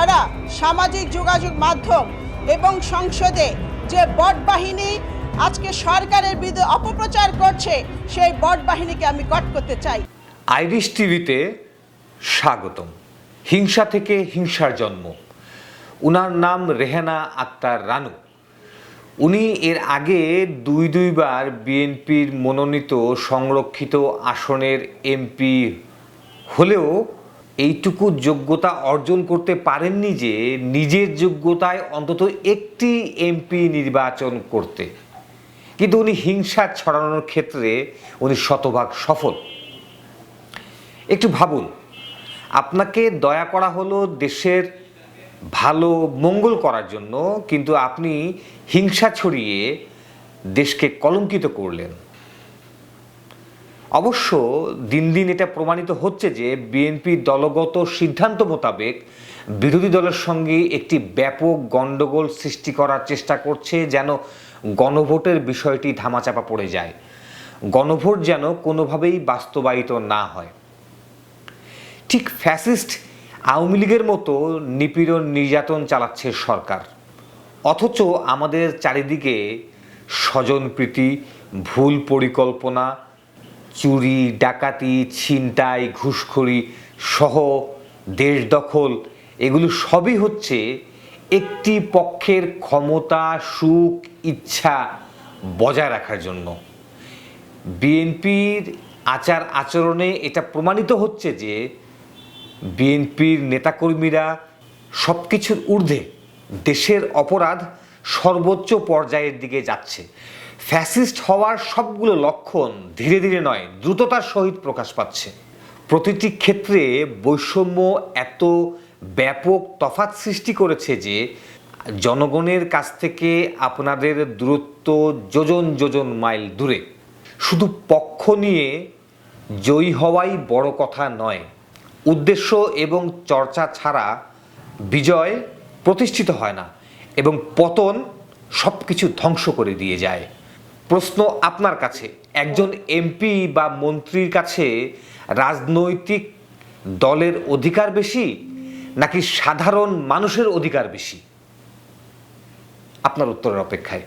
যারা সামাজিক যোগাযোগ মাধ্যম এবং সংসদে যে বট বাহিনী আজকে সরকারের বিরুদ্ধে অপপ্রচার করছে, সেই বট বাহিনীকে আমি কট করতে চাই। আইরিশ টিভিতে স্বাগতম। হিংসা থেকে হিংসার জন্ম। উনার নাম রেহেনা আক্তার রানু। উনি এর আগে দুইবার বিএনপির মনোনীত সংরক্ষিত আসনের এমপি হলেও এইটুকু যোগ্যতা অর্জন করতে পারেননি যে নিজের যোগ্যতায় অন্তত একটি এমপি নির্বাচন করতে। কিন্তু উনি হিংসা ছড়ানোর ক্ষেত্রে উনি শতভাগ সফল। একটু ভাবুন, আপনাকে দয়া করা হলো দেশের ভালো মঙ্গল করার জন্য, কিন্তু আপনি হিংসা ছড়িয়ে দেশকে কলঙ্কিত করলেন। অবশ্য দিন দিন এটা প্রমাণিত হচ্ছে যে বিএনপি দলগত সিদ্ধান্ত মোতাবেক বিরোধী দলের সঙ্গে একটি ব্যাপক গণ্ডগোল সৃষ্টি করার চেষ্টা করছে, যেন গণভোটের বিষয়টি ধামাচাপা পড়ে যায়, গণভোট যেন কোনোভাবেই বাস্তবায়িত না হয়। ঠিক ফ্যাসিস্ট আওয়ামী লীগের মতো নিপীড়ন নির্যাতন চালাচ্ছে সরকার, অথচ আমাদের চারিদিকে স্বজনপ্রীতি, ভুল পরিকল্পনা, চুরি, ডাকাতি, ছিনতাই, ঘুষখোরি সহ দেশ দখল, এগুলো সবই হচ্ছে একটি পক্ষের ক্ষমতা, সুখ, ইচ্ছা বজায় রাখার জন্য। বিএনপির আচার আচরণে এটা প্রমাণিত হচ্ছে যে বিএনপির নেতাকর্মীরা সব কিছুর ঊর্ধ্বে দেশের অপরাধ সর্বোচ্চ পর্যায়ের দিকে যাচ্ছে। ফ্যাসিস্ট হওয়ার সবগুলো লক্ষণ ধীরে ধীরে নয়, দ্রুততার সহিত প্রকাশ পাচ্ছে। প্রতিটি ক্ষেত্রে বৈষম্য এত ব্যাপক তফাৎ সৃষ্টি করেছে যে জনগণের কাছ থেকে আপনাদের দূরত্ব যোজন যোজন মাইল দূরে। শুধু পক্ষ নিয়ে জয়ী হওয়াই বড় কথা নয়, উদ্দেশ্য এবং চর্চা ছাড়া বিজয় প্রতিষ্ঠিত হয় না এবং পতন সব কিছু ধ্বংস করে দিয়ে যায়। প্রশ্ন আপনার কাছে, একজন এমপি বা মন্ত্রীর কাছে রাজনৈতিক দলের অধিকার বেশি নাকি সাধারণ মানুষের অধিকার বেশি? আপনার উত্তরের অপেক্ষায়।